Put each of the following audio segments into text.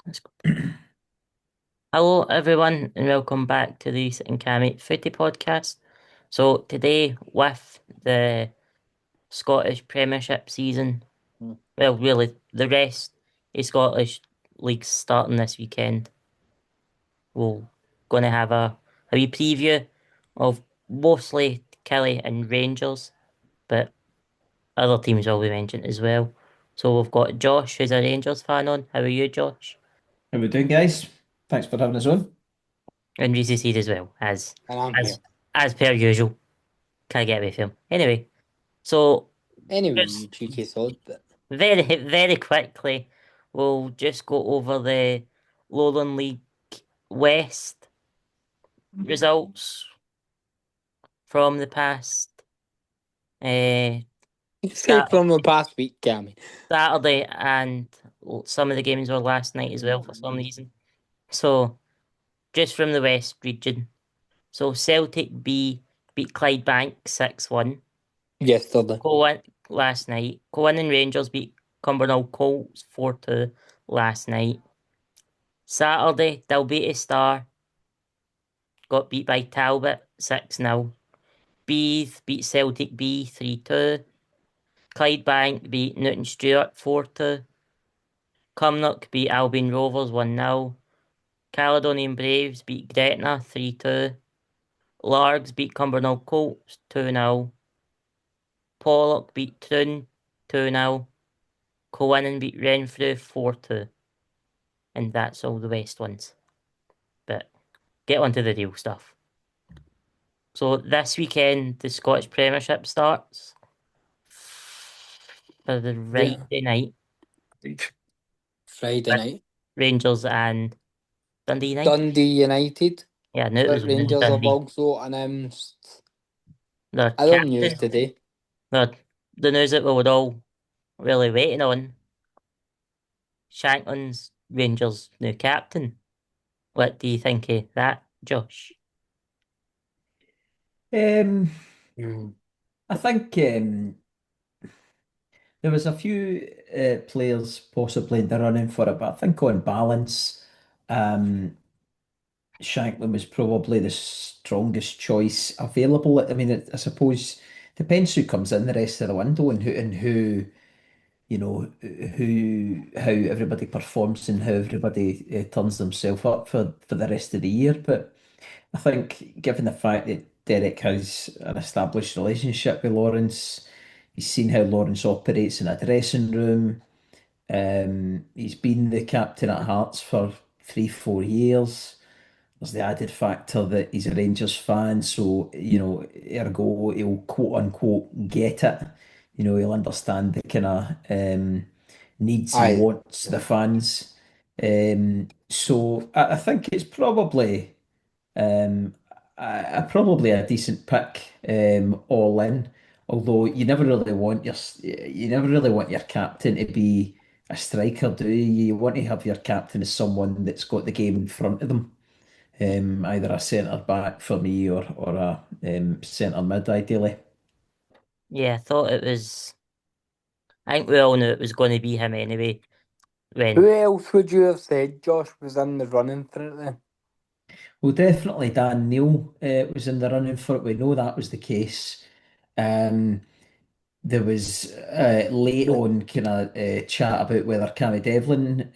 Let's go. Hello, everyone, and welcome back to the Rhys and Cammy Footy podcast. So, today, with the Scottish Premiership season, Hmm. well, really, the rest of Scottish leagues starting this weekend, we're going to have a wee preview of mostly Kelly and Rangers, but other teams will be mentioned as well. So, we've got Josh, who's a Rangers fan on. How are you, Josh? How we doing, guys? Thanks for having us on. And Reese is here as well, And I'm here. as as per usual. Can't get away from him. Anyway, so Anyway, you just cheeky sod. But very quickly, we'll just go over the Lowland League West results from the past uh, say from the past week, Cammy. Saturday, and some of the games were last night as well for some reason. So just from the West region, so Celtic B beat Clydebank 6-1. Yesterday. Cohen last night. Cohen and Rangers beat Cumbernauld Colts 4-2 last night. Saturday, Dalbeattie Star got beat by Talbot 6-0. Beath beat Celtic B 3-2. Clydebank beat Newton Stewart 4-2. Cumnock beat Albion Rovers 1-0. Caledonian Braves beat Gretna 3-2. Largs beat Cumbernauld Colts 2-0. Pollock beat Troon 2-0. Cowan beat Renfrew 4-2. And that's all the West ones. But get on to the real stuff. So this weekend, the Scottish Premiership starts for the Yeah. Friday night. Friday night. Rangers and Dundee United. Dundee United. Yeah, I knew it was But going to be Rangers have Dundee. also announced Their other news captain, today. the news that we were all really waiting on. Shankland's Rangers' new captain. What do you think of that, Josh? Um, Mm. I think there was a few players possibly in the running for it, but I think on balance, um, Shanklin was probably the strongest choice available. I mean, I suppose depends who comes in the rest of the window and who how everybody performs and how everybody turns themselves up for the rest of the year. But I think, given the fact that Derek has an established relationship with Lawrence, he's seen how Lawrence operates in a dressing room. He's been the captain at Hearts for 3, 4 years. There's the added factor that he's a Rangers fan, so ergo he'll quote unquote get it. He'll understand the kind of needs and Aye. wants the fans. So I think it's probably um, probably a decent pick, all in. Although you never really want your captain to be a striker, do you? You want to have your captain as someone that's got the game in front of them. Either a centre back for me or a centre mid, ideally. Yeah, I thought it was. I think we all knew it was going to be him anyway. Who When else would you have said Josh was in the running for it then? Well, definitely Dan Neil was in the running for it. We know that was the case. Um, There was late The- on kind of chat about whether Cammy Devlin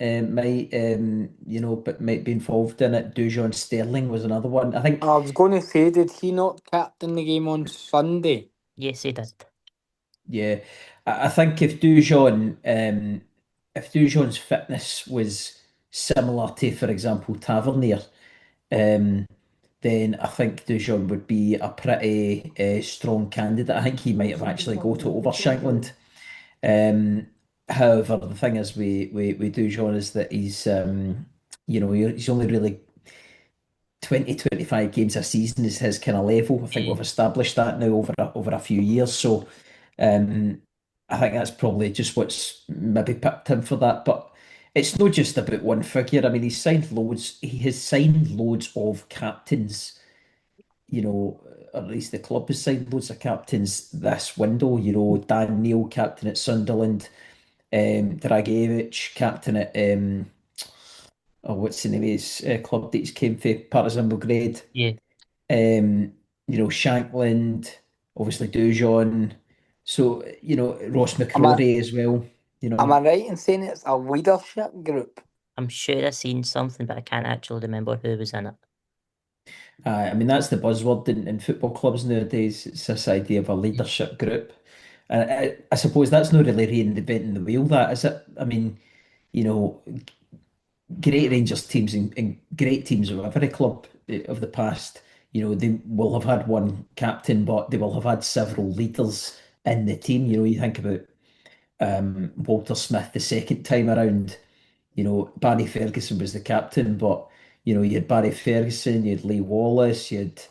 might be involved in it. Dujon Sterling was another one. I think, I was going to say, did he not captain the game on Sunday? yes, he did. yeah, I think if Dujon's fitness was similar to, for example, Tavernier, um, then I think Dujon would be a pretty strong candidate. I think he might have actually go to over Shankland. Um, However, the thing is we do John is that he's only really 20, 25 games a season is his kind of level. I think we've established that now over a few years. So um, I think that's probably just what's maybe picked him for that. But it's not just about one figure. I mean, he's signed loads. He has signed loads of captains. Or at least the club has signed loads of captains this window. Dan Neil, captain at Sunderland. Dragicevic, captain at what's the name of his club that he's came for, Partizan Belgrade. Yeah. Shankland, obviously Dujon. So, Ross Am I McCrory as well, you am know. I right in saying it's a leadership group? I'm sure I've seen something, but I can't actually remember who was in it. I mean, that's the buzzword in football clubs nowadays. It's this idea of a leadership group. And I suppose that's not really reinventing the wheel, that is it? I mean, you know, great Rangers teams and great teams of every club of the past, they will have had one captain, but they will have had several leaders in the team. You think about Walter Smith the second time around. Barry Ferguson was the captain, but you had Barry Ferguson, you had Lee Wallace, you had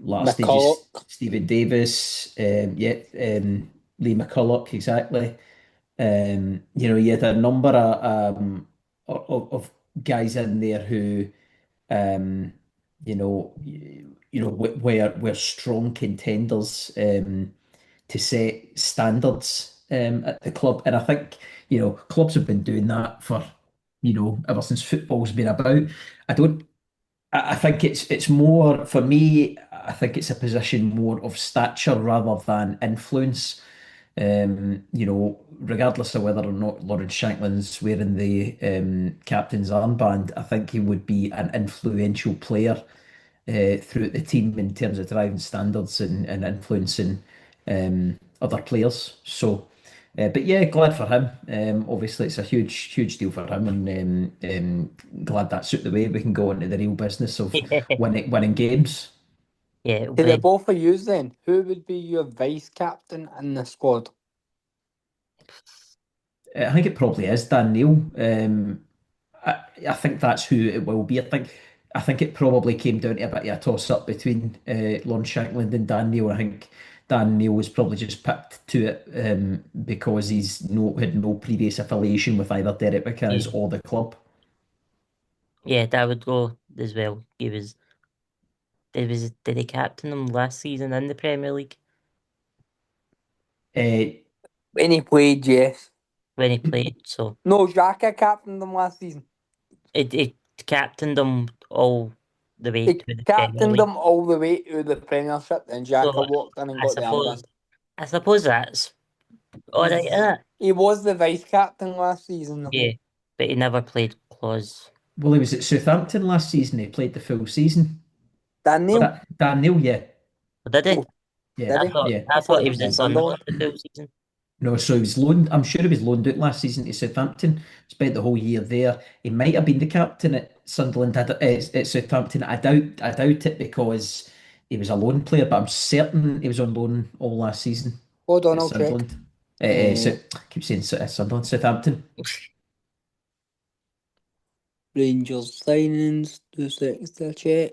latter stages McCulloch, Stephen Davis, Lee McCulloch, exactly. You had a number of guys in there who, um, were strong contenders to set standards at the club, and I think clubs have been doing that for ever since football's been about. I don't. I think it's more for me. I think it's a position more of stature rather than influence. Regardless of whether or not Lawrence Shankland's wearing the captain's armband, I think he would be an influential player throughout the team in terms of driving standards and influencing other players. So, but yeah, glad for him. Obviously, it's a huge, huge deal for him, and glad that's out the way. We can go into the real business of winning games. Yeah, it'll to the be. both of you then, who would be your vice captain in the squad? I think it probably is Dan Neil. I think that's who it will be. I think it probably came down to a bit of a toss up between Lon Shankland and Dan Neil. I think Dan Neil was probably just picked to it because he's had no previous affiliation with either Derek Yeah, McInnes or the club. yeah, that would go as well. Did he captain them last season in the Premier League Uh, When he played, yes. when he played? So No, Xhaka captained them last season. it captained them all the way He to the Premier captained League. them all the way to the Premiership, then So Xhaka walked in and I got the suppose armband. I suppose that's all right, isn't it? He was the vice captain last season, though. Yeah, but he never played close. well, he was at Southampton last season. He played the full season. Daniel, Dan Neil, yeah, Did he? oh, yeah, did he? yeah. I I thought thought he he was was at at Sunderland. Sunderland the full season. No, so he was loaned. I'm sure he was loaned out last season to Southampton. Spent the whole year there. He might have been the captain at Sunderland, at Southampton. I doubt it because he was a loan player, but I'm certain he was on loan all last season Hold on, at I'll check. Sunderland. Uh, I keep saying Sunderland, Southampton. Rangers signings, 2 seconds to check.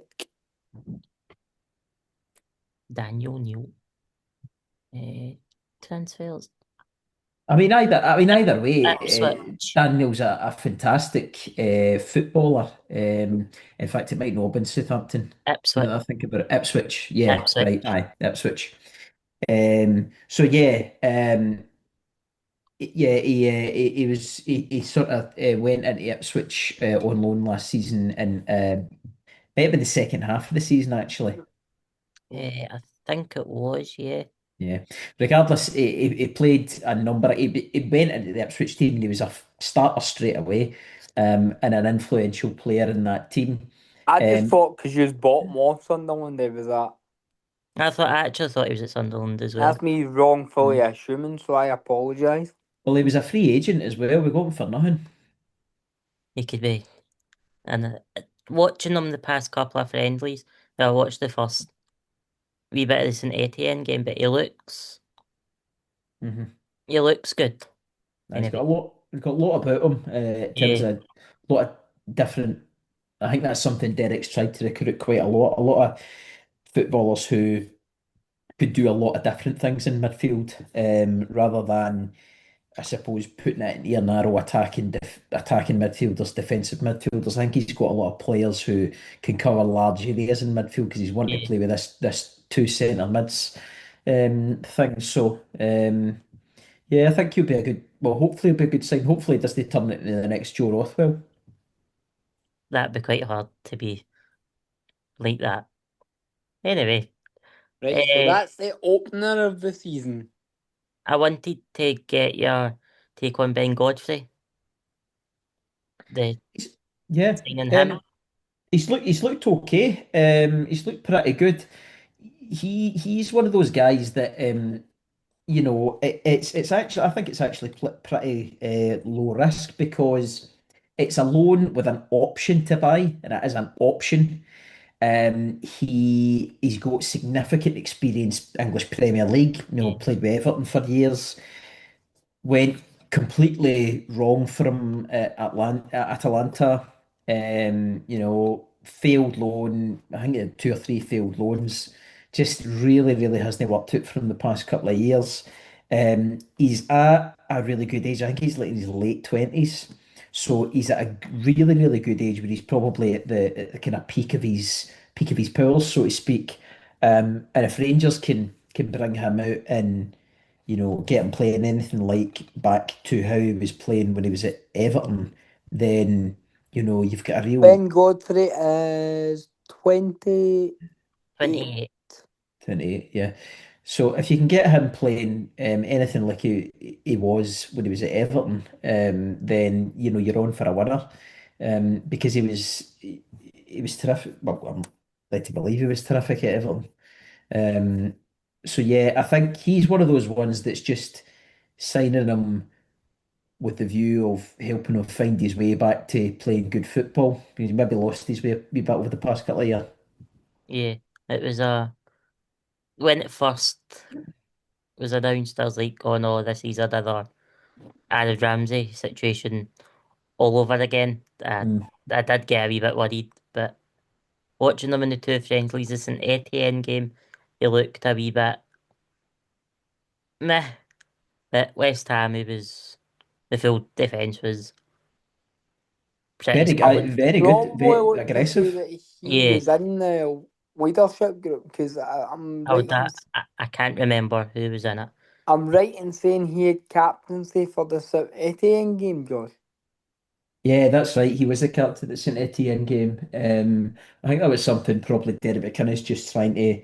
Daniel Neal. Transfers. I mean, either way, Ipswich. Daniel's a fantastic footballer. In fact, it might not have been Southampton. Now Ipswich. that I think about it, Ipswich. Yeah, right. Ipswich. Aye, Ipswich. So yeah, yeah, he sort of went into Ipswich on loan last season, and might have been the second half of the season actually. I think it was, yeah. Yeah. Regardless, he played a number. He went into the Ipswich team and he was a starter straight away, and an influential player in that team. I just Um, thought because you bought him off Sunderland, there was that. I actually thought he was at Sunderland as well. That's me wrongfully mm. assuming, so I apologise. well, he was a free agent as well. We got him for nothing. He could be. And watching them the past couple of friendlies, I watched the first wee bit of the St Etienne game, but Hmm he looks good. He's got Anyway, a lot. He's got a lot about him in terms yeah, of a lot of different. I think that's something Derek's tried to recruit quite a lot. A lot of footballers who could do a lot of different things in midfield, rather than, I suppose, putting it into your narrow attacking midfielders, defensive midfielders. I think he's got a lot of players who can cover large areas in midfield because he's wanting to yeah. play with this two centre mids thing. So yeah, I think he'll be a good. Well, hopefully he'll be a good sign. Hopefully, it doesn't turn it into the next Joe Rothwell. that'd be quite hard to be like that. Anyway, Right, so uh, that's the opener of the season. I wanted to get your take on Ben Godfrey, the Yeah, signing him. he's looked okay. He's looked pretty good. He's one of those guys that it's actually I think it's actually pretty low risk because it's a loan with an option to buy, and it is an option. He's got significant experience English Premier League. Yeah, Played with Everton for years. Went completely wrong for him at Atalanta. Failed loan. I think he had two or three failed loans. Just really, really hasn't worked out for him the past couple of years. He's at a really good age. I think he's like in his late 20s. So he's at a really, really good age where he's probably at the kind of peak of his powers, so to speak. And if Rangers can bring him out and get him playing anything like back to how he was playing when he was at Everton, then you've got a real Ben Godfrey is 28. 28. 28, yeah. So if you can get him playing anything like he was when he was at Everton, then you're on for a winner. Because he was terrific. Well, I'm led to believe he was terrific at Everton. Um, so yeah, I think he's one of those ones that's just signing him with the view of helping him find his way back to playing good football. He's maybe lost his way a wee bit over the past couple of years. Yeah, it was when it first was announced, I was like, oh no, this is another Aaron Ramsey situation all over again. Mm. I did get a wee bit worried, but watching them in the two friendlies, the St Etienne game, he looked a wee bit meh. But West Ham, the full defence was pretty solid. Very good, Probably very look to say aggressive. that he Yeah, was in the leadership group because I'm I right would. in I can't remember who was in it. I'm right in saying he had captaincy for the St Etienne game, Josh. Yeah, that's right. He was the captain of the St Etienne game. I think that was something probably Derek McInnes just trying to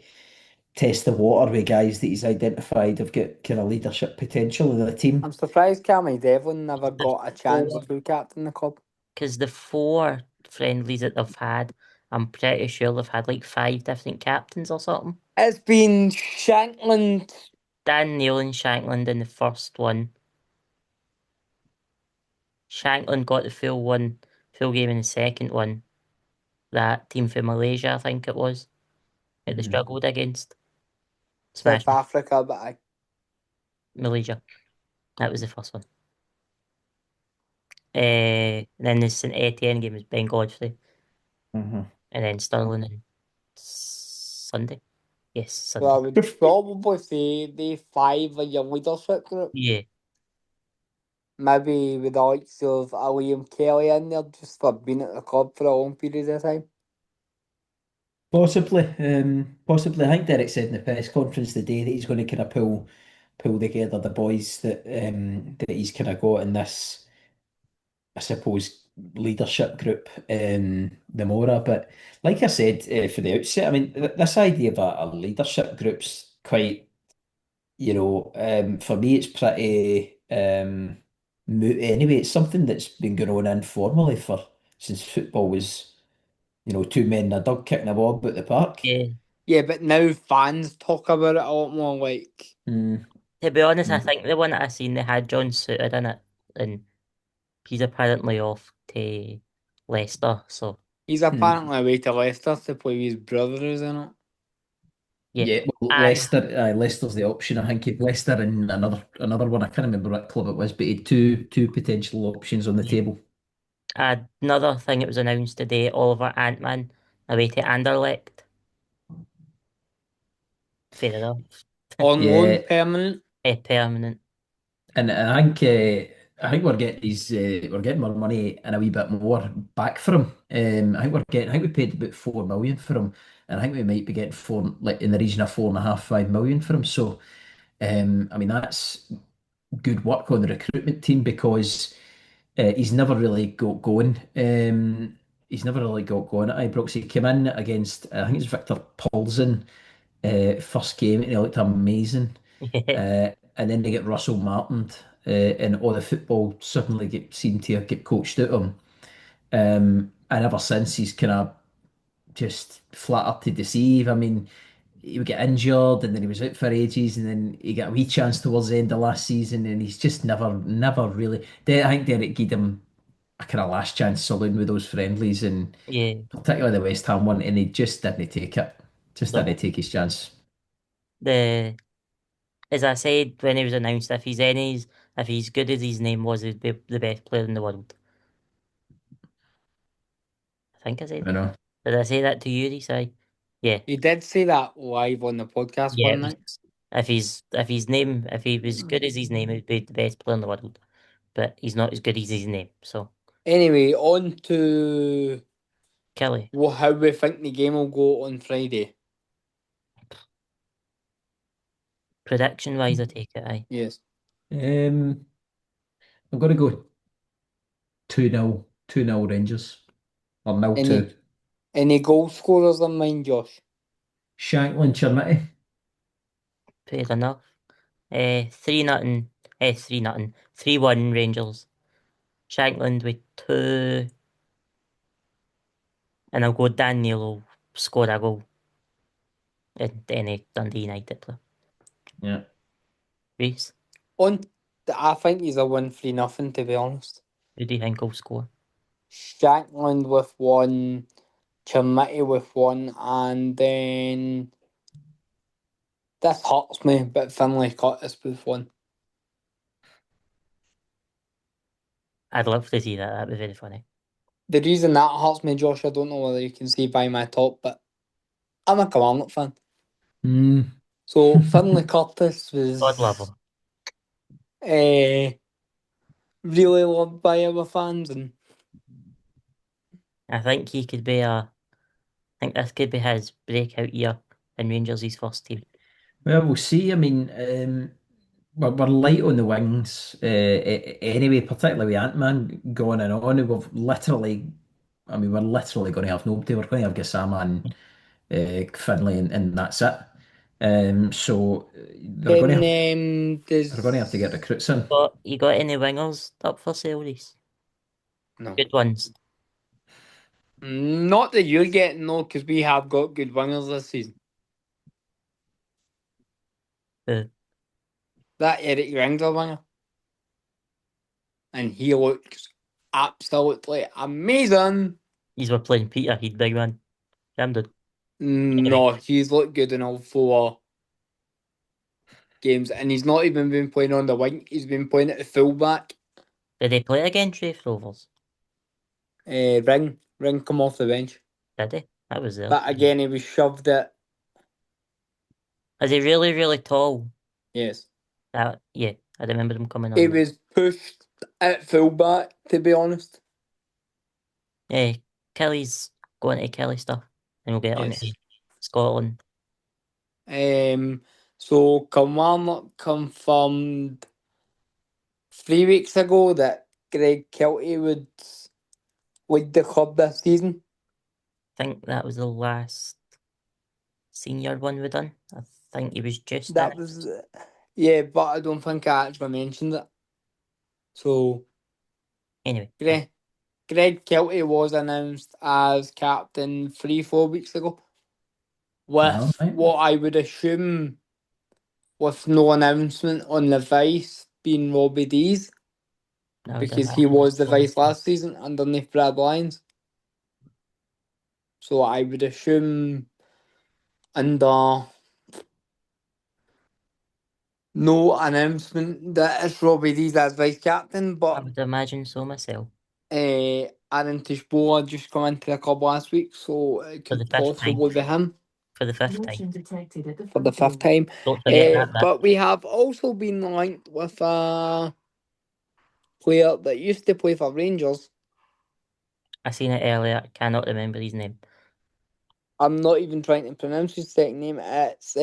test the water with guys that he's identified have got kind of leadership potential in the I'm team. surprised Cammy Devlin never The got a chance four, to captain the club. because the four friendlies that they've had, I'm pretty sure they've had like five different captains or something. It's been Shankland. Dan Neil and Shankland in the first one. Shankland got the full game in the second one. That team for Malaysia, I think it was, that they Mhm. struggled against. South Smashing Africa, but Malaysia. That was the first one. Then the St Etienne game was Ben Godfrey, Mhm. and then Sterling and Sunday. Yes, so I Sunday. would probably say they five are your leadership group. Yeah, Maybe with the likes of Liam Kelly in there just for being at the club for a long period of time. Possibly, possibly. I think Derek said in the press conference today that he's going to kind of pull together the boys that he's kind of got in this, I suppose, leadership group, the Mora. But like I said for the outset, I mean, this idea of a leadership group's quite, for me, it's pretty moot anyway. It's something that's been going on informally since football was, two men in a dog kicking a ball about the park. yeah. Yeah, but now fans talk about it a lot more like Mm, To be honest, I mm. think the one that I seen they had John Suter in it, and he's apparently off to Leicester. So he's Mm. apparently away to Leicester to play with his brother, isn't it? yeah, Yeah, well, and Leicester's the option. I think he had Leicester and another one. I can't remember what club it was, but he had two potential options on the yeah. table. Another thing that was announced today, Oliver Antman away to Anderlecht. Fair enough. On loan Yeah, permanent. Permanent. and I think we're getting more money and a wee bit more back for him. I think we paid about 4 million for him, and I think we might be getting four, like in the region of 4.5, 5 million for him. So, I mean that's good work on the recruitment team because he's never really got going. he's never really got going at Ibrox. He came in against, I think it's Victor Paulsen, first game, and he looked amazing. Yeah, And then they get Russell Martin, and all the football suddenly seemed to get coached out of him. And ever since, he's kind of just flattered to deceive. I mean, he would get injured and then he was out for ages and then he got a wee chance towards the end of last season and he's just never really. I think Derek gave him a kind of last chance saloon with those friendlies and yeah. particularly the West Ham one, and he just didn't take it. Just No. didn't take his chance. The As I said when he was announced, if he's good as his name was, he'd be the best player in the world. I think I said You that. know. Did I say that to you, Rhys? Yeah. He did say that live on the podcast Yeah, one it was, night. if he was good as his name, he'd be the best player in the world. But he's not as good as his name. So Anyway, on to Kelly, how we think the game will go on Friday. prediction wise, I take it. Aye. Yes. Um, I'm going to go 2-0, 2-0 Rangers, or 0 Any 2. any goal scorers in mind, Josh? Shankland, Chermity. Fair enough. 3-0. 3-0. 3-1 Rangers. Shankland with 2, and I'll go Daniel will score a goal in any Dundee United player. Yeah. Rhys, I think he's a win 3-0, to be honest. who do you think will score? Shankland with 1, Chermity with 1, and then this hurts me, but Finlay Curtis with 1. I'd love to see that. That'd be very funny. The reason that hurts me, Josh, I don't know whether you can see by my top, but I'm a Kilmarnock fan. Mm. So Finlay Curtis God was level. really loved by our fans, and I think he could be I think this could be his breakout year in Rangers' first team. Well, we'll see. I mean, we're light on the wings anyway, particularly with Ant-Man going and on. We've literally, I mean, we're literally going to have nobody. We're going to have Gassama and Finlay, and that's it. So then they're going to have to get there's recruits in. But you got any wingers up for sale, Rhys? no, Good ones. not that you're getting no, because we have got good wingers this season. Who? That Eric Rings a winger, and he looks absolutely amazing. These were playing Peter, he'd big man. Damn dude. Anyway, No, he's looked good in all 4 games, and he's not even been playing on the wing. He's been playing at the fullback. did they play against Raith Rovers? Ring come off the bench, Did they? That was there. but again he was shoved at. Is he really, really tall? Yes, Yeah, I remember him coming he on. was pushed at fullback. To be honest, Yeah, Kelly's going to Kelly stuff, and we'll get on yes. to Scotland. So Kilmarnock confirmed 3 weeks ago that Greg Kelty would lead the club this season. I think that was the last senior one we done. I think he was just That in it. was, yeah, but I don't think I actually mentioned it. So Anyway, Greg Kelty was announced as captain 3-4 weeks ago, Oh, with right. what I would assume with no announcement on the vice being Robbie Dees, I would because he imagine was the that's vice last season underneath Brad Lyons. So I would assume under no announcement that it's Robbie Dees as vice captain, I but would imagine so myself. Aaron Tishboa just come into the club last week, so it For the could 5th time. possibly be him For the 5th time. for the 5th time. Don't forget that bit. But we have also been linked with a player that used to play for Rangers. I seen it earlier. I cannot remember his name. I'm not even trying to pronounce his second name. It's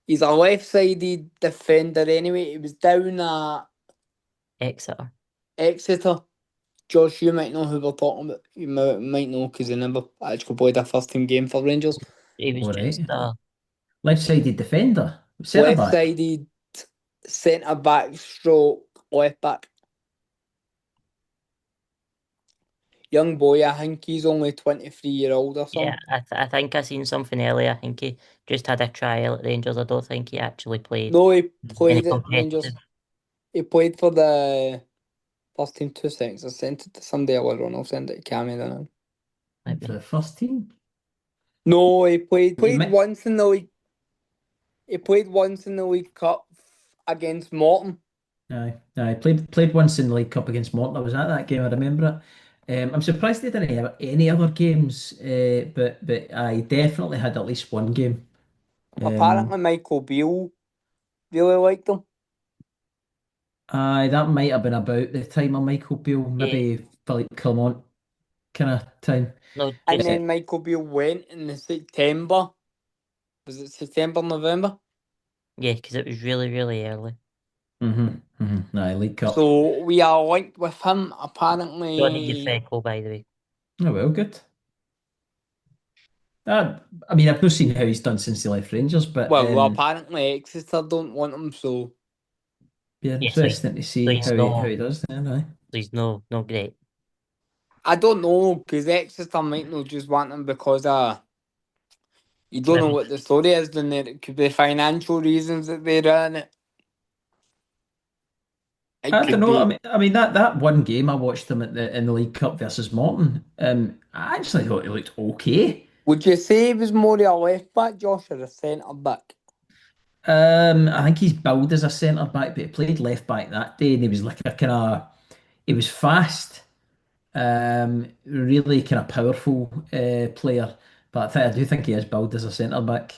he's a left-sided defender anyway. He was down at Exeter. Exeter. Josh, you might know who we're talking about. You might know because he never actually played a first team game for Rangers. He was All just right. Left-sided defender, centre Left back. sided centre back stroke left back. Young boy, I think he's only 23-year-old or yeah. something. I think I seen something earlier. I think he just had a trial at Rangers. I don't think he actually played No, he in a played at competitive. Rangers. He played for the first team 2 seconds. I sent it to somebody earlier on. I'll send it to Cammy then. Let For me. the first team. No, he He played might, once in the league. He played once in the League Cup against Morton. aye, played once in the League Cup against Morton. I was at that game. I remember it. I'm surprised they didn't have any other games, but I definitely had at least one game. Apparently, Um, Michael Beale really liked him. aye, that might have been about the time of Michael Beale, Yeah, maybe Philippe Clement kind of time. no, And just Uh, then Michael Beale went in the September. Was it September, November? yeah, because it was really, really early. Aye, League Cup. So we are linked with him. Johnny Apparently, Defeco, by the way. Oh well, good. I mean, I've not seen how he's done since he left Rangers, but apparently Exeter don't want him. So be Yeah, so, interesting to so see he's how no, he does then. Aye. so he's no great. I don't know because Exeter might not just want him because you don't know Maybe what the story is. Then there it could be financial reasons that they're in it. It I don't could know. be. I mean that one game I watched him at the in the League Cup versus Morton. I actually thought he looked okay. Would you say he was more of a left back, Josh, or a centre back? I think he's billed as a centre back, but he played left back that day, and he was like a kind of he was fast, really kind of powerful player. But I do think he is billed as a centre back.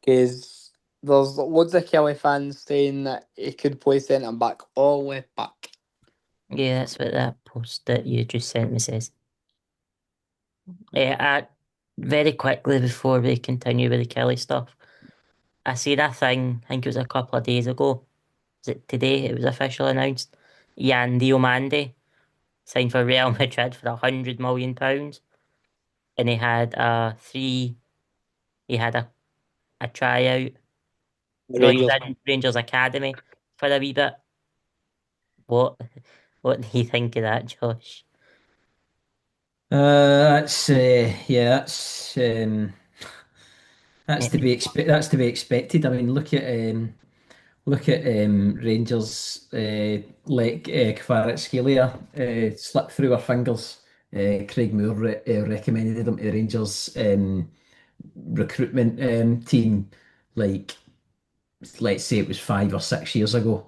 Because there's loads of Kelly fans saying that he could play centre back or left back. yeah, that's what that post that you just sent me says. Yeah, very quickly before we continue with the Kelly stuff, I seen a thing. I think it was a couple of days ago. Was it today? It was officially announced. Yan Diomande signed for Real Madrid for £100 million, and he had a three. He had a tryout. No, he was Rangers. in Rangers Academy for a wee bit. What what do you think of that, Josh? That's yeah, that's to be that's to be expected. I mean, look at Rangers let Kvaratskhelia slip through our fingers. Craig Moore recommended him to the Rangers recruitment team, like let's say it was 5 or 6 years ago,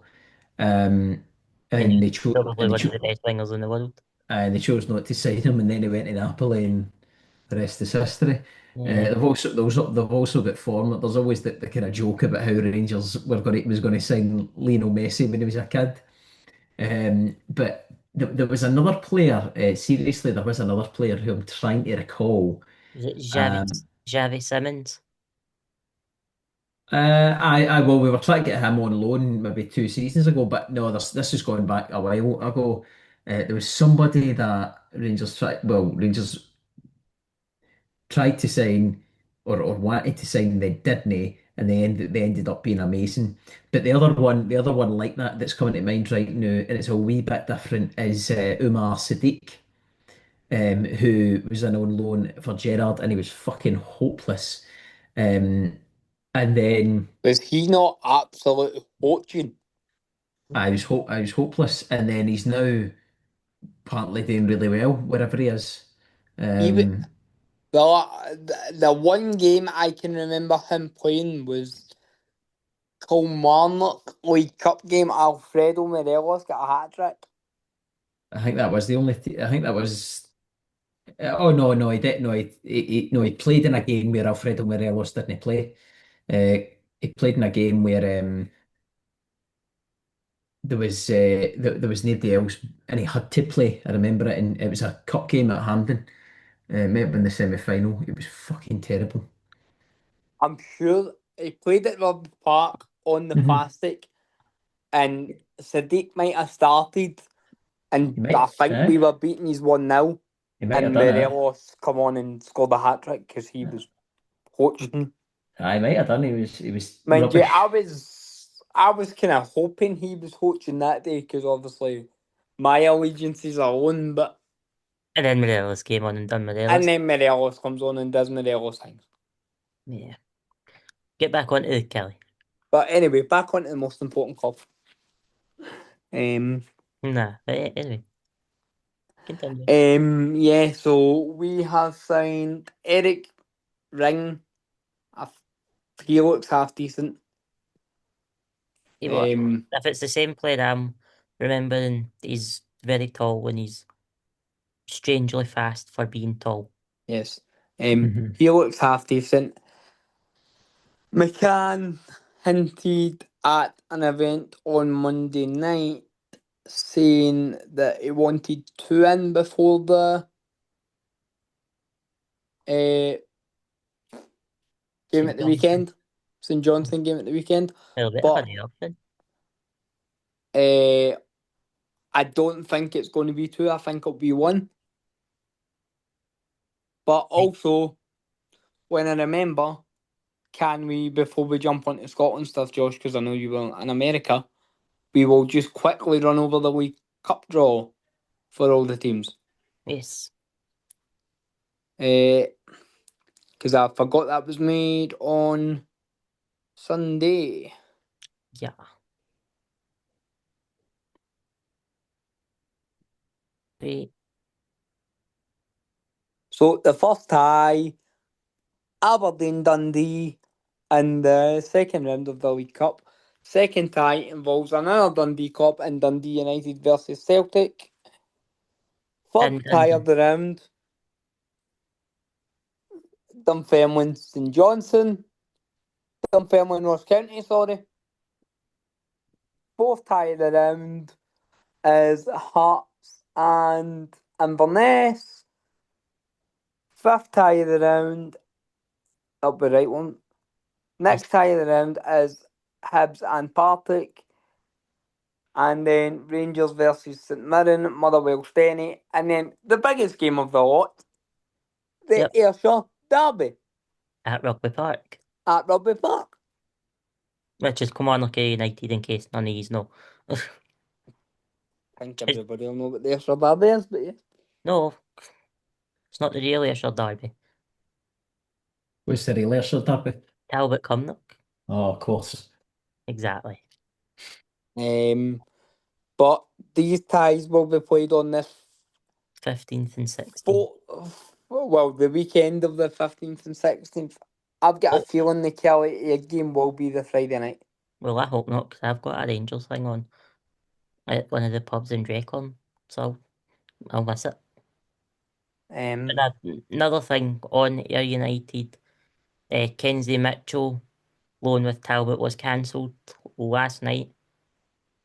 um, And and he's probably one of the best wingers in the world. they chose not to sign him, and then he went to Napoli, and the rest is history. Yeah, They've also got form. There's always the kind of joke about how Rangers was going to sign Lionel Messi when he was a kid. But there was another player. Seriously, there was another player who I'm trying to recall. was it Um, Javi Simmons? I well, we were trying to get him on loan maybe 2 seasons ago, but no, this is going back a while ago. There was somebody that Rangers tried to sign or wanted to sign, they didn't, and they ended up being amazing. But the other one like that that's coming to mind right now, and it's a wee bit different, is Umar Sadiq, who was an on loan for Gerrard, and he was fucking hopeless. Um, and then Was he not absolute fortune? I was hopeless, and then he's now partly doing really well wherever he is. He wa- Um, the one game I can remember him playing was Kilmarnock League Cup game. Alfredo Morelos got a hat trick. I think that was the only. I think that was. Oh no, no, he didn't. No, no, he played in a game where Alfredo Morelos didn't play. He played in a game where there was nobody else, and he had to play. I remember it, and it was a cup game at Hampden. It might have been the semi final. It was fucking terrible. I'm sure he played at Rugby Park on the Hmm plastic, and Sadiq might have started, And You might, I think aye. we were beating his 1-0, You might have and done that. Morelos come on and scored a hat trick because he was poaching. I might have done. He was Mind you, rubbish. I was kind of hoping he was coaching that day because obviously my allegiances are on, but And then Morelos came on and done and Morelos. then Morelos comes on and does Morelos things. Yeah. Get back onto the Kelly. But anyway, back onto the most important club. Nah, but anyway. Continue. Yeah, so we have signed Eric Ring. He looks half decent. If it's the same player I'm remembering, he's very tall when he's strangely fast for being tall. Yes. Mhm. He looks half decent. McCann hinted at an event on Monday night saying that he wanted two in before the game St. at the Johnson. weekend. St Johnson game at the weekend. A bit of But a option. I don't think it's going to be two. I think it'll be one. But also, when I remember, can we, before we jump onto Scotland stuff, Josh, because I know you were in America, we will just quickly run over the League Cup draw for all the teams. Yes. Because I forgot that was made on Sunday. Yeah. Wait. So the first tie, Aberdeen Dundee in the second round of the League Cup. Second tie involves another Dundee Cup and Dundee United versus Celtic. Third And tie of the round, Dunfermline St Johnson. Dunfermline Ross County, sorry. Fourth tie of the round is Hearts and Inverness. Fifth tie of the round, that'll be right one. Next tie of the round is Hibs and Partick. And then Rangers versus St Mirren, Motherwell Steny. And then the biggest game of the lot, the Yep. Ayrshire Derby At Rugby Park. at Rugby Park. Which is Kilmarnock United in case none of yous know. I think everybody will know what the Ayrshire Derby is, but yeah. No. It's not the real Ayrshire Derby. What's the real Ayrshire derby? Talbot Cumnock. Oh, of course. Exactly. But these ties will be played on this 15th and 16th. the weekend of the 15th and 16th. I've got a Oh, feeling the Kelly game will be the Friday night. well, I hope not, because I've got a Rangers thing on at one of the pubs in Dracon, so I'll miss it. Um, Another thing on Ayr United, Kenzie Mitchell loan with Talbot was cancelled last night,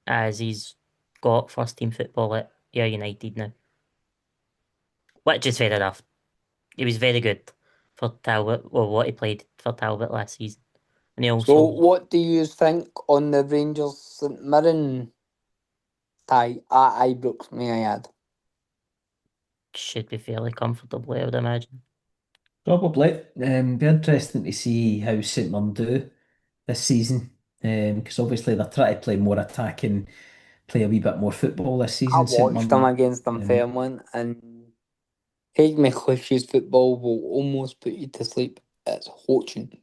as he's got first team football at Ayr United now, which is fair enough. He was very good for Talbot, or what he played for Talbot last season, and he so also what do you think on the Rangers St Mirren tie at Ibrox, may I add? should be fairly comfortable, I would imagine. Probably. Be interesting to see how St Mirren do this season. Because obviously they're trying to play more attacking, play a wee bit more football this I season. St watched them Mirren. against Dunfermline, and Craig McCliffy's football will almost put you to sleep. It's coaching.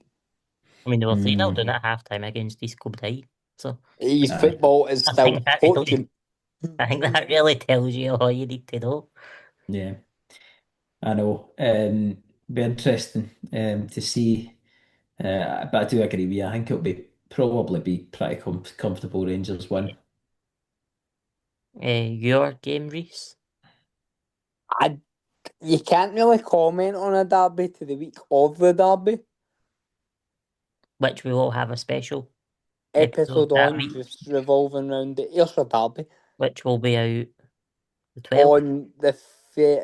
I mean, they were 3-0 Mm, down at half time against East Kilbride, so His aye. football is I still think that really, coaching. I think that really tells you all you need to know. Yeah, I know. Be interesting to see. But I do agree with you. I think it'll be probably be pretty comfortable Rangers win. Your game, Rhys, You can't really comment on a derby to the week of the derby. which we will have a special episode Episode that on week, just revolving around the Ayrshire Derby which will be out the 12th, on the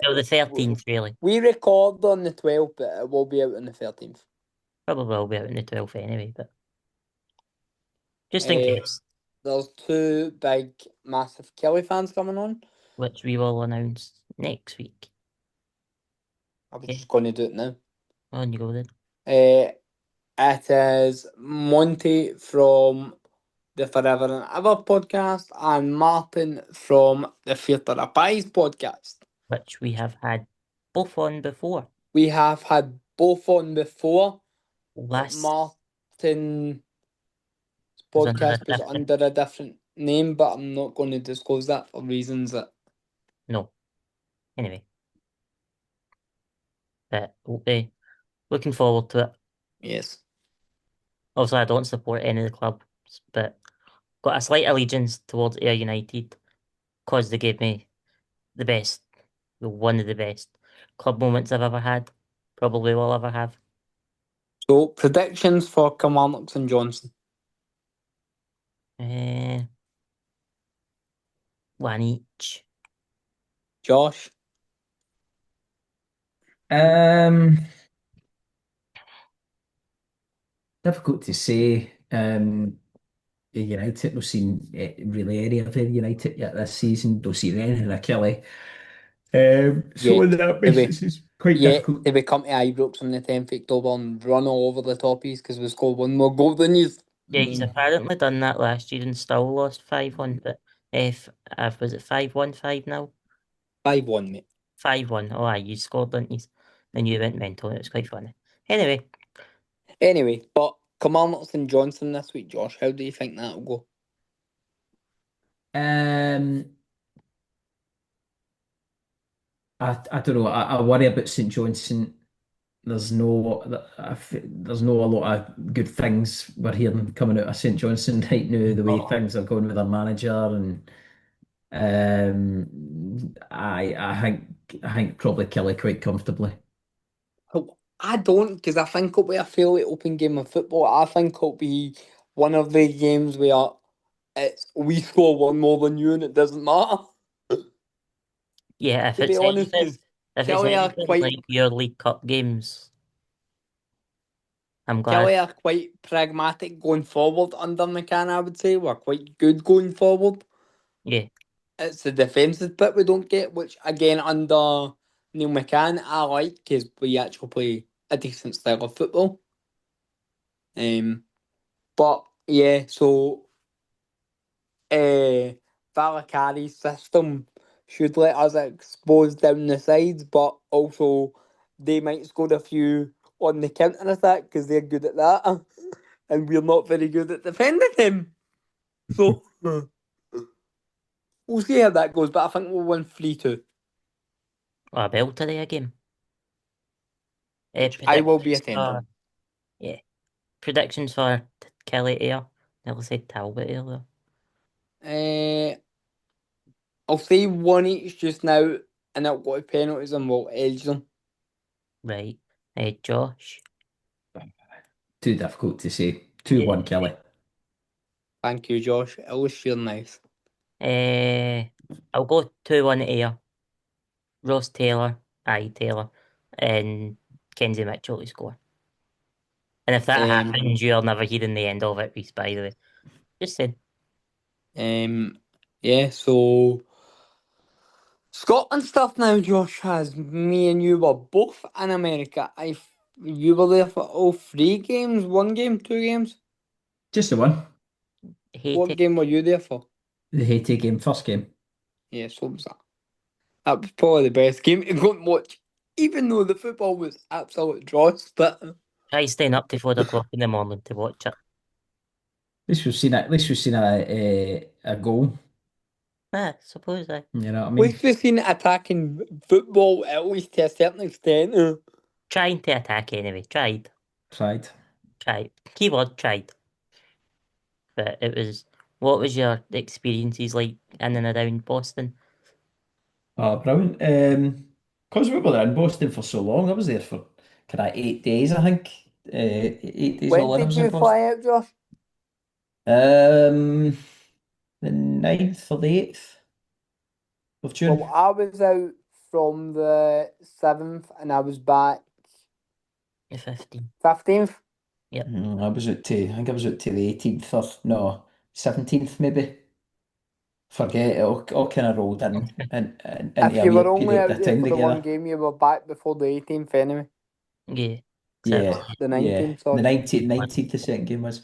no, the 13th, really. we record on the 12th, but it will be out on the 13th. Probably will be out on the 12th anyway, but just in Uh, case. there's two big, massive Kelly fans coming on. which we will announce next week. I was Okay. just going to do it now. On you go then. It is Monty from the Forever and Ever podcast and Martin from the Theatre of Pies podcast. Which we have had both on before. We have had both on before, but Last Martin's was under a podcast was different- under a different name, but I'm not going to disclose that for reasons that... No. Anyway. But we'll be looking forward to it. Yes. Also, I don't support any of the clubs, but got a slight allegiance towards Ayr United because they gave me the best, one of the best club moments I've ever had. Probably will ever have. So, predictions for Kilmarnock and Johnson. One each. Josh? Difficult to say. United, we've seen really any of United yet this season. Don't see anything of Kelly. So Yet. that basis is quite Yeah, difficult. they come to Ibrox on the 10th of October and run all over the toppies because we scored one more goal than you. Yeah, he's apparently done that last year and still lost 5-1. But if was it 5-1, 5-0? 5-1, mate. 5-1. Oh, aye, you scored, didn't you? And you went mental. It was quite funny. Anyway, but Kilmarnock and Johnson this week, Josh, how do you think that'll go? I don't know. I worry about St Johnstone. There's no there's no a lot of good things we're hearing coming out of St Johnstone right now. The way things are going with their manager, and I think probably Kelly quite comfortably. I don't, because I think it'll be a fairly open game of football. I think it'll be one of the games where we score one more than you and it doesn't matter. Yeah, if To be it's honest, anything, because if it's Kelly are anything quite like your League Cup games, I'm glad. Kelly are quite pragmatic going forward under McCann, I would say. We're quite good going forward. Yeah, It's the defensive bit we don't get, which again under Neil McCann I like because we actually play a decent style of football. But yeah, so Valakari's system should let us expose down the sides, but also they might score a few on the counter attack because they're good at that, and we're not very good at defending them. So we'll see how that goes, but I think we'll win 3-2. a bell today again. Which I will be Predictions for- attending. Yeah, predictions for Kelly Ayr. Never said Talbot earlier. I'll say one each just now, and it'll go to penalties, and we'll edge them. Right. Josh. Too difficult to say. 2-1 Kelly. Thank you, Josh. It always feel nice. I'll go 2-1 Ayr. Ross Taylor, Taylor, and Kenzie Mitchell to score. And if that happens, you're never hearing the end of it, Rhys, by the way. Just saying. Yeah, so Scotland stuff now, Josh, has me and you were both in America. You were there for all 3 games, 1 game, 2 games? Just the one. What game were you there for? The Haiti game, first game. Yeah, so was that. That was probably the best game to go and watch, even though the football was absolute dross, but Try staying up to 4 o'clock in the morning to watch it. At least we've seen a goal. Suppose I. You know what I at mean? least we've seen attacking football, at least to a certain extent. Trying to attack anyway. Tried. Tried. Keyword tried. But what was your experiences like in and around Boston? Oh, brilliant. Because we were in Boston for so long, I was there for kind of 8 days, I think. 8 days When all in, I did was you in Boston. fly out, Josh? The 9th or the 8th of June. Well, I was out from the 7th and I was back The 15th. 15th. Yep. I think I was out to the 18th or no, 17th maybe. forget it, all kind of rolled into If a you were weird only period out of there time for the one together. game, you were back before the 18th anyway. Yeah. Yeah, Exactly. The yeah. 19th, The sorry. 19th the second game was.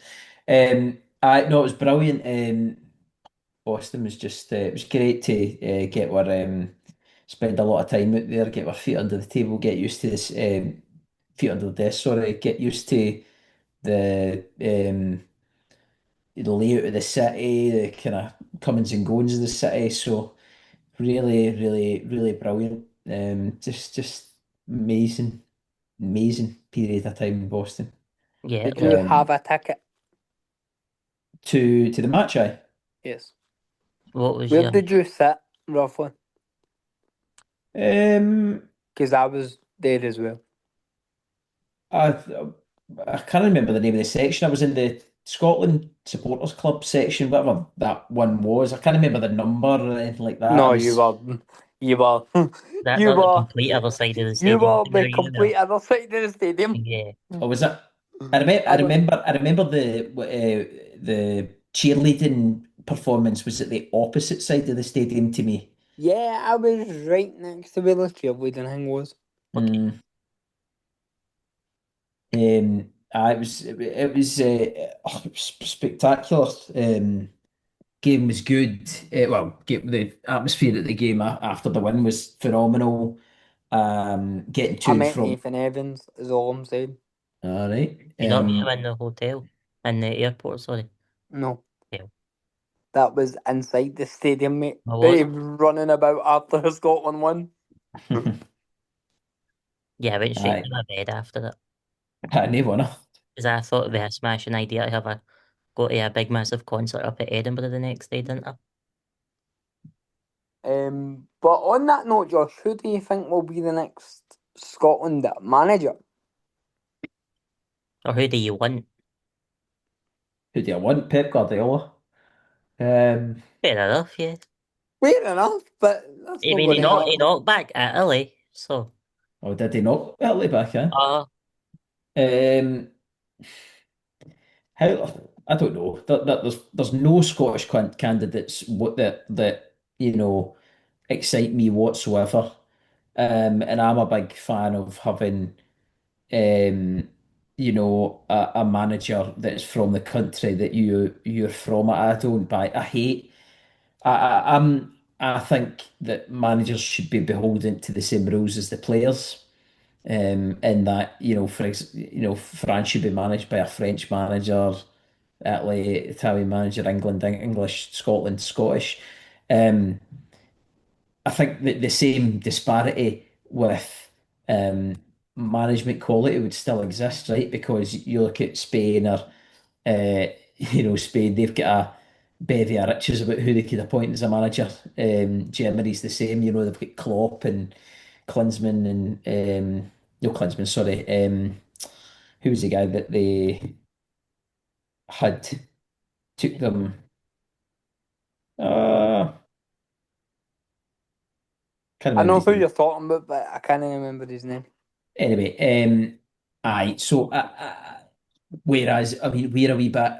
I no, it was brilliant. Boston was just it was great to get our spend a lot of time out there, get our feet under the table, get used to this feet under the desk, sorry, get used to the the layout of the city, the kind of comings and goings of the city. So really, really, really brilliant. Just amazing, amazing period of time in Boston. Yeah, it Did you was. have a ticket? To the match, I. Yes. What was Where your did you sit, roughly? Um, Because I was there as well. I I can't remember the name of the section. I was in the Scotland Supporters Club section, whatever that one was. I can't remember the number or anything like that. I No, was you were, that you not the were, complete other side of the you stadium were when the you were there? complete other side of the stadium. Yeah. or was it? I remember. I I was, remember. I remember the cheerleading performance was at the opposite side of the stadium to me. yeah, I was right next to where the cheerleading thing was. Okay. Mm, it was it was spectacular. Game was good. The atmosphere at the game after the win was phenomenal. Getting to I and met from. Nathan Evans, is all I'm saying. All right. You not meet him in the hotel, in the airport, sorry. No, Yeah. that was inside the stadium, mate. I was. They running about after Scotland won. Yeah, I went straight Aye, to my bed after that. no one. Because I thought it'd be a smashing idea to have a go to a big massive concert up at Edinburgh the next day, didn't I? But on that note, Josh, who do you think will be the next Scotland manager? Or who do you want? Who do you want? Pep Guardiola. Um, Fair enough, yeah. Fair enough, but that's I not mean, going to he happen. knocked back Italy, so or did he not early back in? uh Um, how I don't know. There's no Scottish candidates that excite me whatsoever. And I'm a big fan of having a manager that's from the country that you're from. I don't buy. I hate. I think that managers should be beholden to the same rules as the players. In that, France should be managed by a French manager, Italy, Italian manager, England, English, Scotland, Scottish. Um, I think that the same disparity with management quality would still exist, right? Because you look at Spain or Spain, they've got a bevy of riches about who they could appoint as a manager. Germany's the same, they've got Klopp and Klinsmann and no Klinsmann, sorry. Who was the guy that they had took them? Uh, can't I remember know his who name. you're talking about, but I can't remember his name. Anyway, aye. So, whereas I mean, we're a wee bit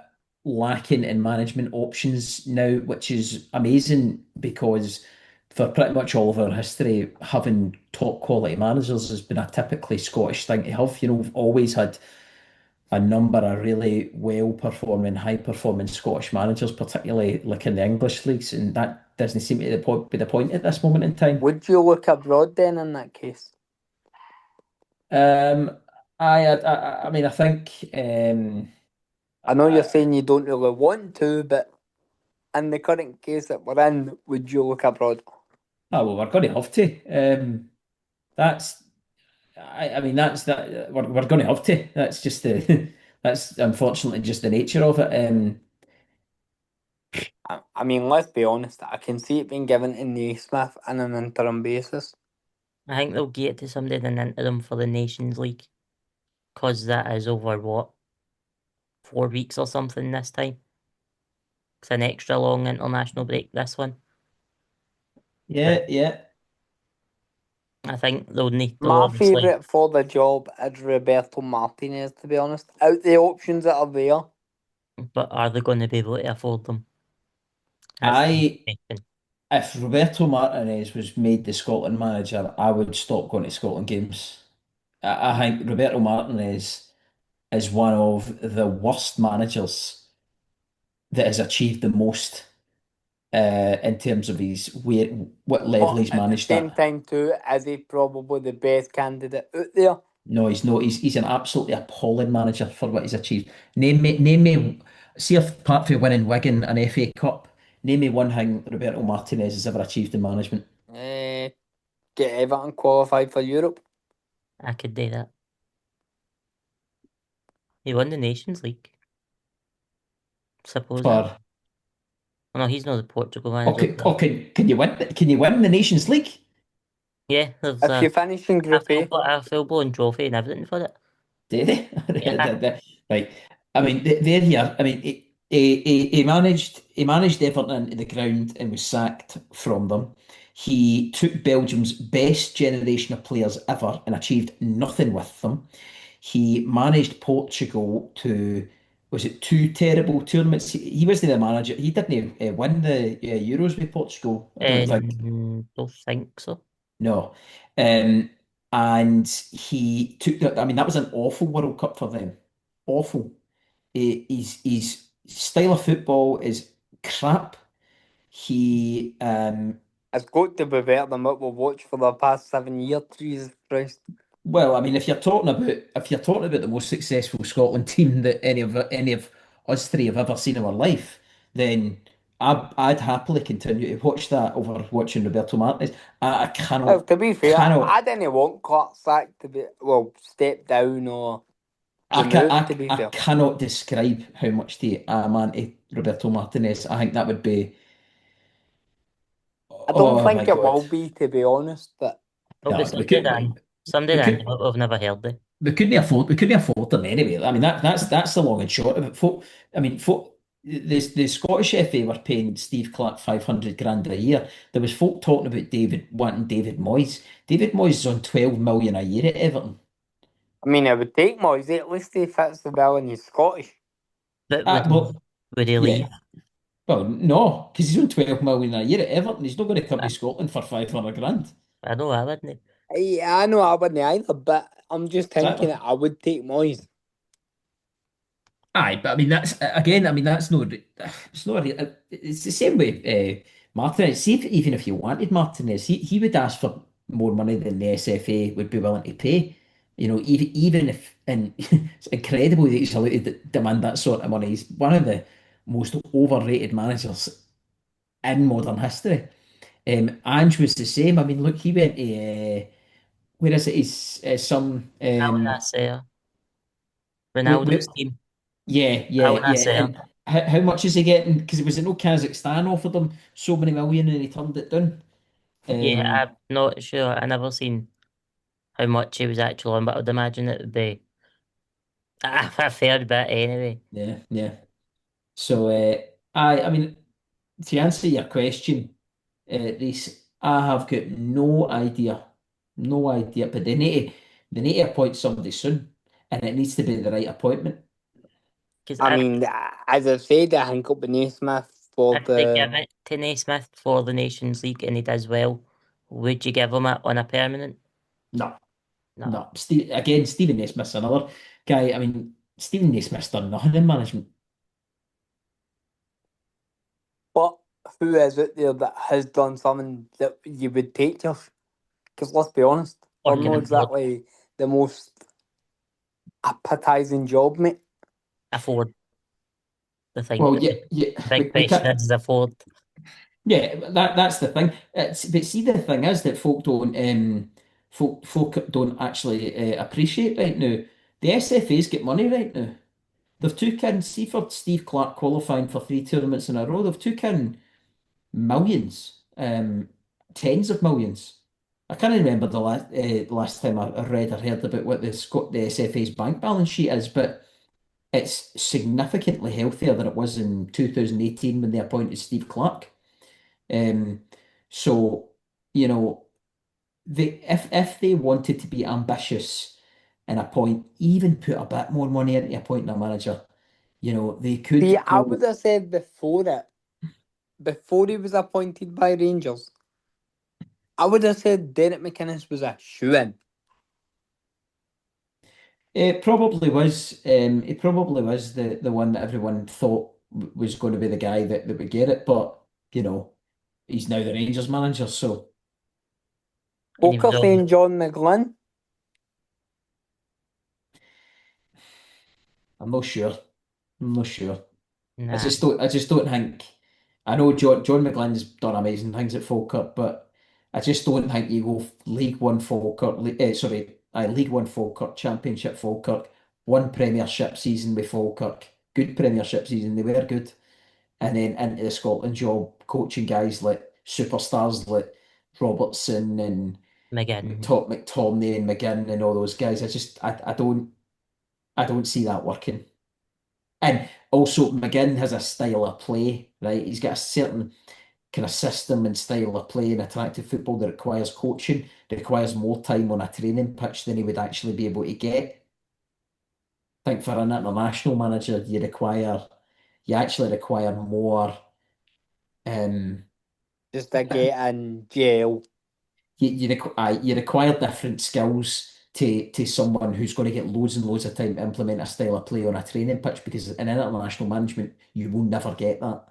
lacking in management options now, which is amazing because for pretty much all of our history, having top quality managers has been a typically Scottish thing to have. We've always had a number of really well performing, high performing Scottish managers, particularly like in the English leagues, and that doesn't seem to be the point at this moment in time. Would you look abroad then in that case? Um, I mean, I think I know you're I, saying you don't really want to, but in the current case that we're in, would you look abroad? well, we're going to have to. That's I mean that we're going to have to. That's just the that's unfortunately just the nature of it. I mean, let's be honest, I can see it being given to Naismith on an interim basis. I think they'll get to somebody in an interim for the Nations League. Because that is over what, 4 weeks or something this time. It's an extra long international break, this one. But Yeah, yeah. I think they'll My obviously, favourite for the job is Roberto Martinez, to be honest. Out the options that are there, but are they going to be able to afford them? That's the I question. If Roberto Martinez was made the Scotland manager, I would stop going to Scotland games. I think Roberto Martinez is one of the worst managers that has achieved the most in terms of what level But he's at the managed same at. time, too, is he probably the best candidate out there? No, he's not. He's an absolutely appalling manager for what he's achieved. Name me. See if apart from winning Wigan an FA Cup, name me one thing Roberto Martinez has ever achieved in management. Eh, get Everton qualified for Europe. I could do that. He won the Nations League, supposedly. For Oh, no, he's not the Portugal manager. can you win? Can you win the Nations League? Yeah, there's If you finish in Group A, a full-blown trophy and everything for it. Did they? Yeah. Right. I mean, they're here. I mean, he managed Everton into the ground and was sacked from them. He took Belgium's best generation of players ever and achieved nothing with them. He managed Portugal to, was it two terrible tournaments? He wasn't the manager. He didn't win the Euros with Portugal, I don't think. Don't think so. No. Um, and he took that. I mean, that was an awful World Cup for them. Awful. His style of football is crap. He it's got to be better than what we've watched for the past 7 years. Jesus Christ. well, I mean, if you're talking about the most successful Scotland team that any of us three have ever seen in our life, then I'd happily continue to watch that over watching Roberto Martinez. I Well, cannot to be fair, cannot I didn't want Clark sacked to be, well, step down or I, ca- removed, to be I fair. cannot describe how much I'm anti Roberto Martinez. I think that would be, I don't oh my think it God. will be, to be honest, but It'll be No, we somebody could Dan. Somebody we Dan could we've never heard of. we couldn't afford them anyway. I mean that's the long and short of it. The Scottish FA were paying Steve Clark 500 grand a year. There was folk talking about wanting David Moyes. David Moyes is on 12 million a year at Everton. I mean, it would take Moyes. At least he fits the bill and he's Scottish. But Well, would he leave? yeah. Well, no, because he's on 12 million a year at Everton. He's not going to come to Scotland for 500 grand. I know I wouldn't. Yeah, I know I wouldn't either, but I'm just Exactly. thinking that I would take Moyes. Aye, but I mean that's again. I mean that's no. It's not. It's the same with Martinez. See, even if you wanted Martinez, he would ask for more money than the SFA would be willing to pay. Even if, and it's incredible that he's allowed to demand that sort of money. He's one of the most overrated managers in modern history. Ange was the same. I mean, look, he went to where is it? His some I would say where, Ronaldo's team. yeah, I yeah, would yeah. say And how much is he getting? Because it was no Kazakhstan offered him so many million and he turned it down. yeah, Um, I'm not sure. I never seen how much he was actually on, but I would imagine it would be a fair bit anyway. yeah, yeah. So, I mean, to answer your question, Rhys, I have got no idea, no idea. But they need to appoint somebody soon, and it needs to be the right appointment. Because I mean, as I said, I think it'll be Naismith for if they give the. it to Naismith for the Nations League and he does well, would you give him it on a permanent? No, No. no. Stephen Naismith's another guy. I mean, Stephen Naismith's done nothing in management. But who is it there that has done something that you would take, Josh? Because let's be honest, Or they're can not exactly the most appetising job, mate. afford the thing. Well, The yeah, yeah. big We question can't. is afford. Yeah, that's the thing. But see, the thing is that folk don't actually appreciate right now. The SFA's get money right now. They've took in, see for Steve Clark qualifying for three tournaments in a row, they've took in millions, tens of millions. I can't remember the last time I read or heard about what the SFA's bank balance sheet is, but it's significantly healthier than it was in 2018 when they appointed Steve Clark. Um, so, you know, if they wanted to be ambitious and even put a bit more money into appointing a manager, they See, could I would go. have said before it before he was appointed by Rangers, I would have said Derek McInnes was a shoo-in. It probably was. It probably was the one that everyone thought was going to be the guy that would get it. But you know, he's now the Rangers manager, so And he Folk are was always saying John McGlynn. I'm not sure. I'm not sure. nah. I just don't think. I know John McGlynn's done amazing things at Falkirk, but I just don't think you go League One Falkirk. League One Falkirk, Championship Falkirk, one Premiership season with Falkirk, good Premiership season. They were good, and then into the Scotland job, coaching guys like superstars like Robertson and McGinn. McTominay and McGinn and all those guys. I don't see that working. And also, McGinn has a style of play, right? He's got a certain kind of system and style of play and attractive football that requires coaching, requires more time on a training pitch than he would actually be able to get. I think for an international manager, you actually require more. Um, Just to get in jail. you require different skills to someone who's going to get loads and loads of time to implement a style of play on a training pitch because in international management, you will never get that.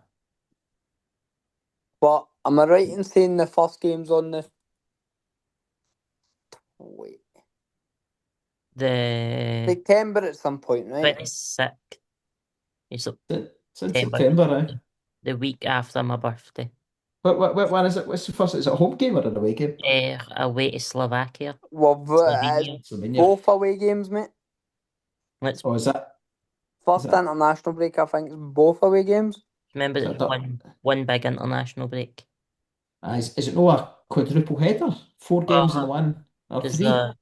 But am I right in saying the first game's on the... Wait. The September at some point, right? 26th. It's It's in September. September, eh? The week after my birthday. What one is it? What's the first? Is it a home game or an away game? Away to Slovakia. Well, Slovenia. Slovenia. both away games, mate. Let's Oh, is that? First Is that- international break, I think, is both away games. remember Is there's that one big international break. is it no a quadruple header? Four games in one or Because three?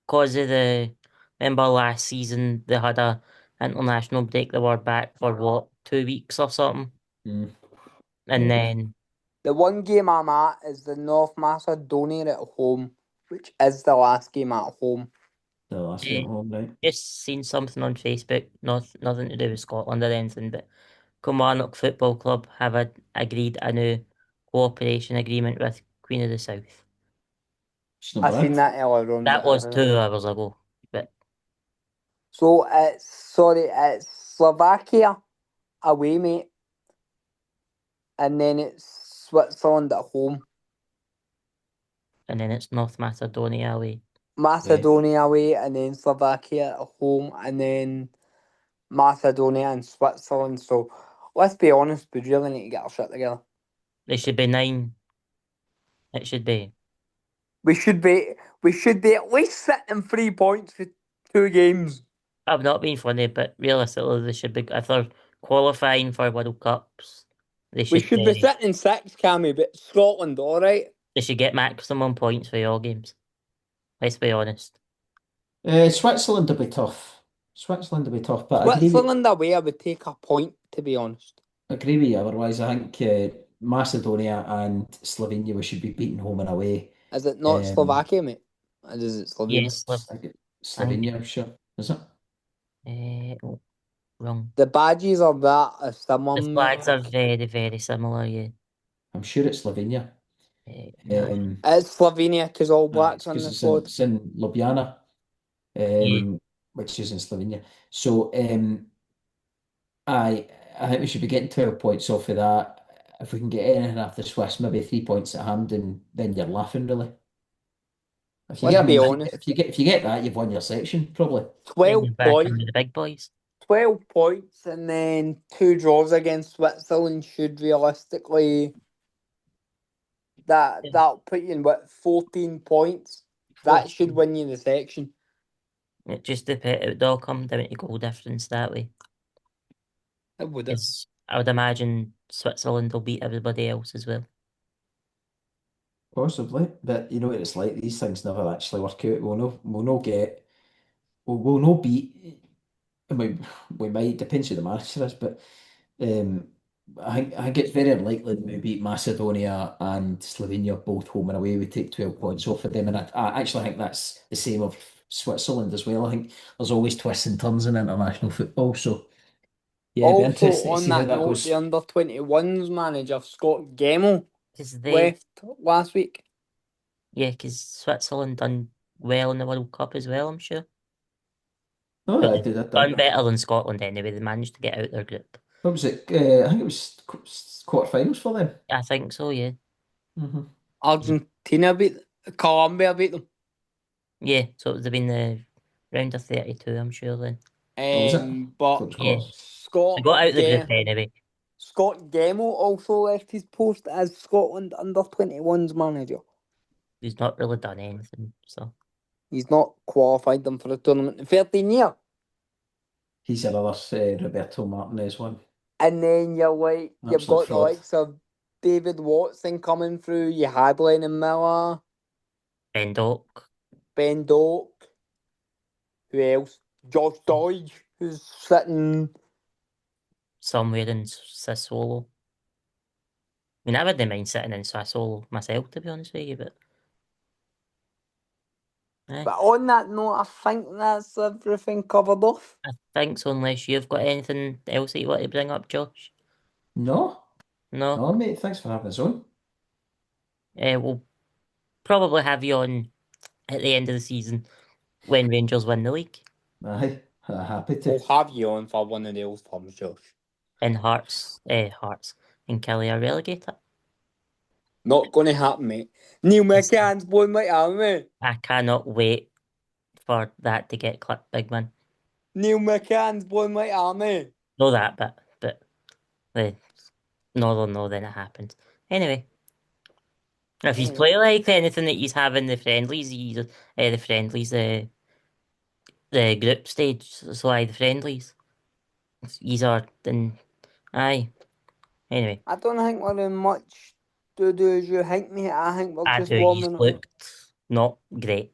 cause of the remember last season they had a international break, they were back for what, 2 weeks or something? Mm. And Yeah. then The one game I'm at is the North Macedonia at home, which is the last game at home. The last game at home, right? just seen something on Facebook, nothing to do with Scotland or anything, but Kilmarnock Football Club have agreed a new cooperation agreement with Queen of the South. It's not I seen bad. that earlier on. That was 2 hours ago, but So it's Slovakia away, mate, and then it's Switzerland at home. and then it's North Macedonia away. Macedonia away, and then Slovakia at home, and then Macedonia and Switzerland. So let's be honest, we really need to get our shit together. There should be 9. It should be. We should be at least sitting 3 points for 2 games. I'm not being funny, but realistically, they should be. If they're qualifying for World Cups, they We should should be sitting 6, Cammy, but Scotland, all right. they should get maximum points for all games. Let's be honest. Switzerland will be tough. Switzerland will be tough, but Switzerland away, I would take a point, to be honest. I agree with you. Otherwise, I think Macedonia and Slovenia we should be beating home and away. Is it not Slovakia, mate? Or is it Slovenia? Yes, Slovenia, I'm sure. Is it? oh, wrong. The badges are that of The someone. flags are very, very similar. Yeah. I'm sure it's Slovenia. No. It's Slovenia because all blacks on Because the it's squad. it's in Ljubljana, Yeah. which is in Slovenia. So I think we should be getting 12 points off of that. If we can get anything after Swiss, maybe 3 points at hand, and then you're laughing really. If you Let's get, be honest. if you get that, you've won your section probably. 12 Then back points. into the big boys. 12 points and then 2 draws against Switzerland should realistically that'll put you in 14 points. That should win you the section. It just depends. It would all come down to goal difference that way. It would. I would imagine Switzerland will beat everybody else as well. Possibly, but you know what it's like. These things never actually work out. We'll no beat. I mean, we might depends who the manager is, but I think it's very unlikely that we beat Macedonia and Slovenia both home and away. We take 12 points off of them, and I actually think that's the same of Switzerland as well. I think there's always twists and turns in international football, so Yeah, it'd be Also, interesting to on see how that that note, the goes. under-21s manager, Scott Gemmell, Because they, left last week. yeah, because Switzerland done well in the World Cup as well, I'm sure. No, But I they've did that. done better than Scotland anyway. They managed to get out their group. What was it? I think it was quarterfinals for them. I think so, yeah. Hmm. Argentina beat Colombia beat them. Yeah, so it would have been the round of 32, I'm sure then. What was it? But Thought it was Yeah. quarters. They Scott got out the group Ge- anyway. Scott Gemmell also left his post as Scotland under-21s manager. He's not really done anything, so. He's not qualified them for the tournament in 13 years. He's another Roberto Martinez one. And then you've Absolute got the fraud. likes of David Watson coming through. You had Lennon Miller, Ben Doak, Ben Doak. Who else? Josh Dodge, who's sitting. somewhere in Sassuolo. I mean, I wouldn't mind sitting in Sassuolo myself, to be honest with you, but. But on that note, I think that's everything covered off. I think so, unless you've got anything else that you want to bring up, Josh. No, No? no, mate. Thanks for having us on. We'll probably have you on at the end of the season when Rangers win the league. Aye, happy We'll to. have you on for one of those times, Josh. And Hearts, and Kelly are relegated. Not going to happen, mate. Neil Yes. McCann's blowing my arm, mate. I cannot wait for that to get clipped, big man. Neil McCann's blowing my arm, mate. Know that, but the Northern know then it happens. Anyway, if he's Anyway. play like anything that he's having the friendlies, the group stage, so the friendlies, he's are then aye. Anyway, I don't think we're in much to do as you think, mate. I think we're I just do. He's warming up. looked not great,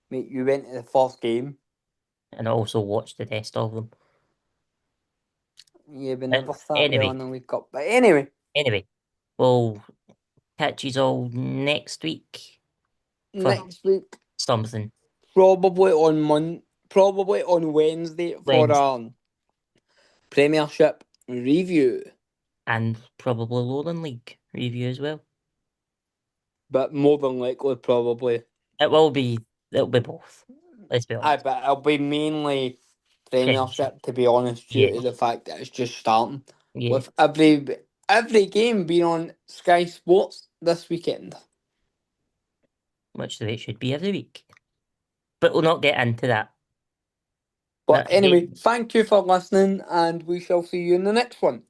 Mate, you went to the first game. and I also watched the rest of them. Yeah, we But never start well anyway, in the League Cup. But anyway, we'll catch you all next week for next week, something. probably on Wednesday for Premiership review. And probably Lowland League review as well. But more than likely, probably. It'll be both. Let's be honest. But it'll be mainly Premiership, to be honest, due Yeah. to the fact that it's just starting. Yeah, With every game being on Sky Sports this weekend. which the way it should be every week. But we'll not get into that. But But anyway, thank you for listening, and we shall see you in the next one.